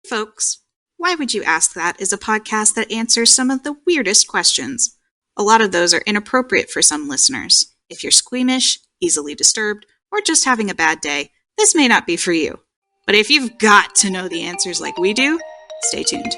Folks, Why Would You Ask That is a podcast that answers some of the weirdest questions. A lot of those are inappropriate for some listeners. If you're squeamish, easily disturbed, or just having a bad day, this may not be for you. But if you've got to know the answers like we do, stay tuned.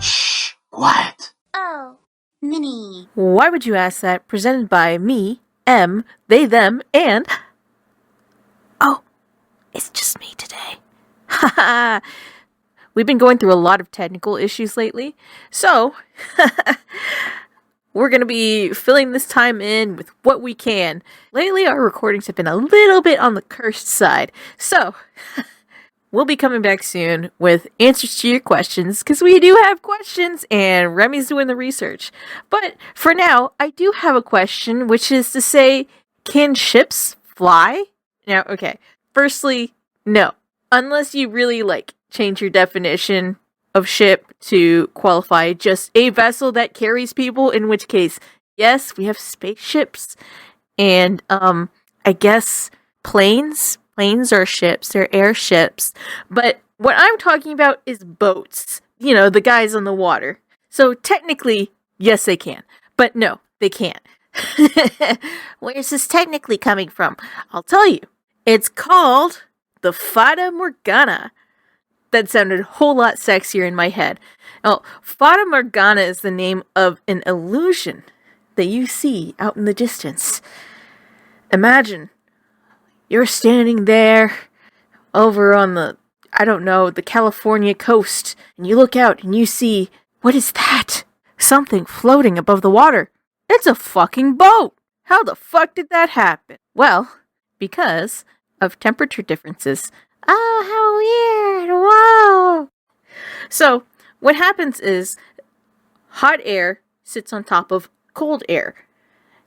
Shh, quiet. Oh, Minnie. Why Would You Ask That? Presented by me, M, they, them, and... Oh, it's just me today. Haha. We've been going through a lot of technical issues lately, so we're going to be filling this time in with what we can. Lately, our recordings have been a little bit on the cursed side, so we'll be coming back soon with answers to your questions, because we do have questions, and Remy's doing the research. But for now, I do have a question, which is to say, can ships fly? Now, okay, firstly, no. Unless you really, change your definition of ship to qualify just a vessel that carries people, in which case, yes, we have spaceships, and, I guess planes. Planes are ships, they're airships, but what I'm talking about is boats. You know, the guys on the water. So technically, yes, they can, but no, they can't. Where's this technically coming from? I'll tell you. It's called the Fata Morgana. That sounded a whole lot sexier in my head. Now, Fata Morgana is the name of an illusion that you see out in the distance. Imagine you're standing there over on the California coast, and you look out and you see, what is that? Something floating above the water. It's a fucking boat! How the fuck did that happen? Well, because of temperature differences. Oh, how weird! Whoa! So, what happens is, hot air sits on top of cold air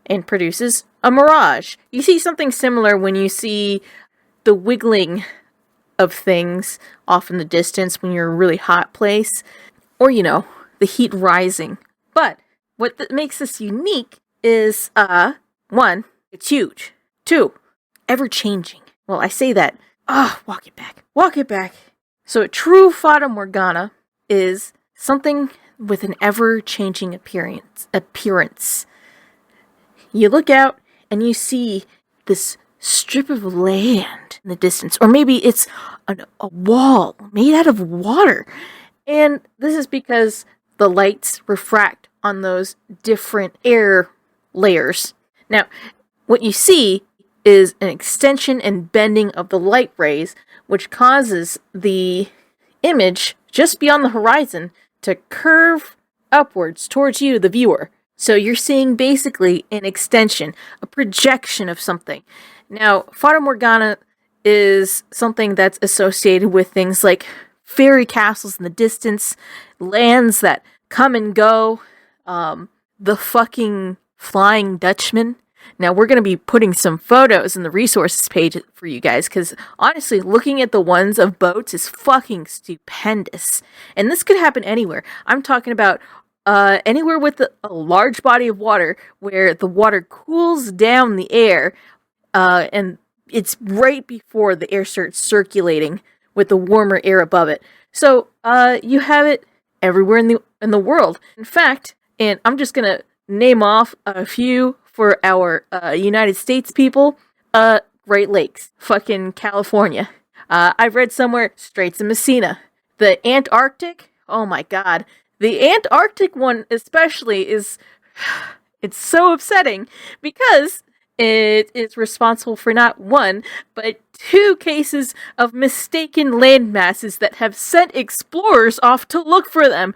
and produces a mirage. You see something similar when you see the wiggling of things off in the distance when you're in a really hot place, or, the heat rising. But what makes this unique is, 1, it's huge. 2, ever-changing. Well, I say that. Walk it back. So a true Fata Morgana is something with an ever-changing appearance. You look out and you see this strip of land in the distance, or maybe it's a wall made out of water. And this is because the lights refract on those different air layers. Now, what you see is an extension and bending of the light rays, which causes the image just beyond the horizon to curve upwards towards you, the viewer. So you're seeing basically an extension, a projection of something. Now, Fata Morgana is something that's associated with things like fairy castles in the distance, lands that come and go, the fucking Flying Dutchman. Now, we're going to be putting some photos in the resources page for you guys, because honestly, looking at the ones of boats is fucking stupendous. And this could happen anywhere. I'm talking about anywhere with a large body of water where the water cools down the air, and it's right before the air starts circulating with the warmer air above it. So you have it everywhere in the world. In fact, and I'm just going to name off a few for our United States people, Great Lakes, fucking California. I've read somewhere, Straits of Messina. The Antarctic, oh my god. The Antarctic one especially it's so upsetting because it is responsible for not 1, but 2 cases of mistaken land masses that have sent explorers off to look for them.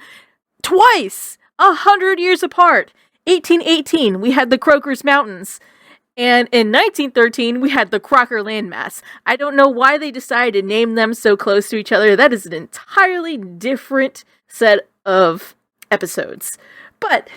Twice! 100 years apart. 1818, we had the Croker's Mountains. And in 1913, we had the Crocker landmass. I don't know why they decided to name them so close to each other. That is an entirely different set of episodes. But,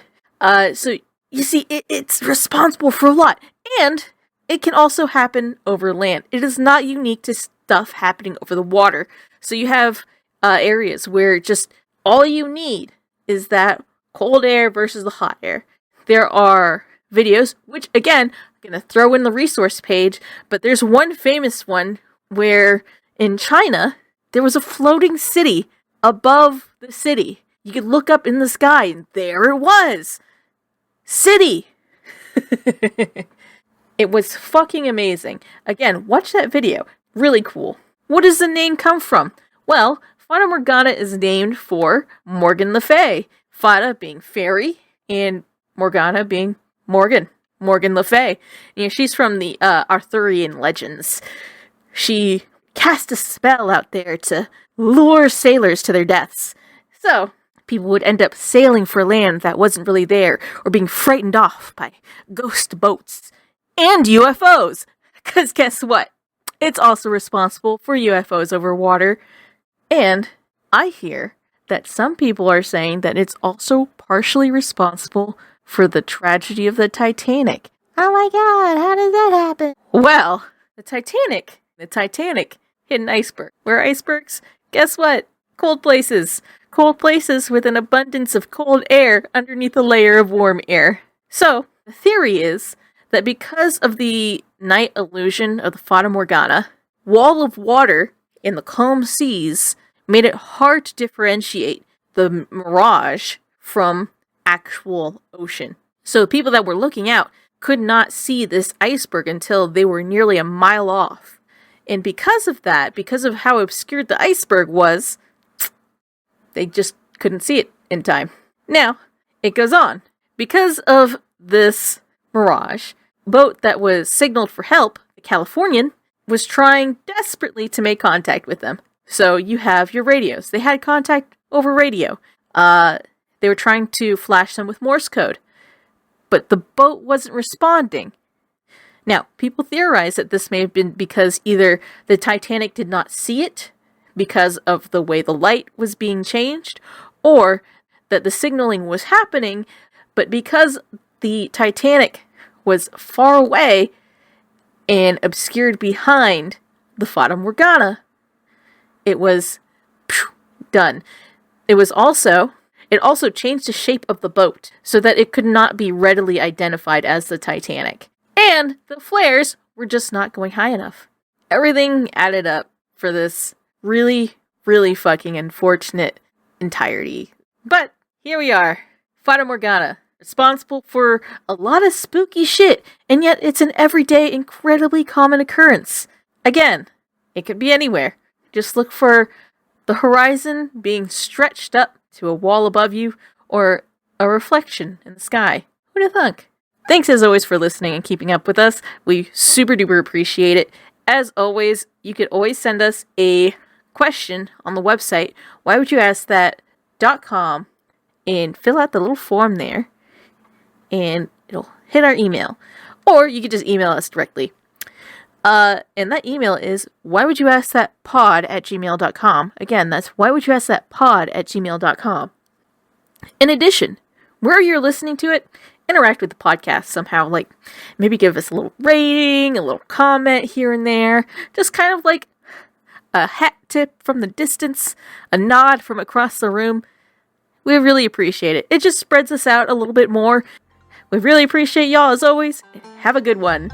so, you see, it's responsible for a lot. And it can also happen over land. It is not unique to stuff happening over the water. So you have areas where just all you need is that cold air versus the hot air. there are videos, which again, I'm going to throw in the resource page, but there's one famous one where in China, there was a floating city above the city. You could look up in the sky and there it was. City. It was fucking amazing. Again, watch that video. Really cool. What does the name come from? Well, Fata Morgana is named for Morgan Le Fay. Fata being fairy, and Morgana being Morgan Le Fay. You know, she's from the Arthurian legends. She cast a spell out there to lure sailors to their deaths. So, people would end up sailing for land that wasn't really there, or being frightened off by ghost boats and UFOs. Because guess what? It's also responsible for UFOs over water. And I hear that some people are saying that it's also partially responsible for the tragedy of the Titanic. Oh my god, how did that happen? Well, the Titanic hit an iceberg. Where are icebergs? Guess what? Cold places. Cold places with an abundance of cold air underneath a layer of warm air. So, the theory is that because of the night illusion of the Fata Morgana, wall of water in the calm seas made it hard to differentiate the mirage from actual ocean. So people that were looking out could not see this iceberg until they were nearly a mile off. And because of that, because of how obscured the iceberg was, they just couldn't see it in time. Now, it goes on. Because of this mirage, boat that was signaled for help, the Californian, was trying desperately to make contact with them. So you have your radios. They had contact over radio. They were trying to flash them with Morse code. But the boat wasn't responding. Now, people theorize that this may have been because either the Titanic did not see it because of the way the light was being changed, or that the signaling was happening, but because the Titanic was far away and obscured behind the Fata Morgana, it was done. It also changed the shape of the boat so that it could not be readily identified as the Titanic. And the flares were just not going high enough. Everything added up for this really, really fucking unfortunate entirety. But here we are. Fata Morgana, responsible for a lot of spooky shit, and yet it's an everyday, incredibly common occurrence. Again, it could be anywhere. Just look for the horizon being stretched up to a wall above you, or a reflection in the sky. Who'd have thunk? Thanks as always for listening and keeping up with us. We super duper appreciate it. As always, you could always send us a question on the website, whywouldyouskthat.com, and fill out the little form there, and it'll hit our email. Or you could just email us directly. And that email is whywouldyouskthatpod@gmail.com. Again, that's whywouldyouskthatpod@gmail.com. In addition, where you're listening to it, interact with the podcast somehow. Like, maybe give us a little rating, a little comment here and there. Just kind of like a hat tip from the distance, a nod from across the room. We really appreciate it. It just spreads us out a little bit more. We really appreciate y'all as always. Have a good one.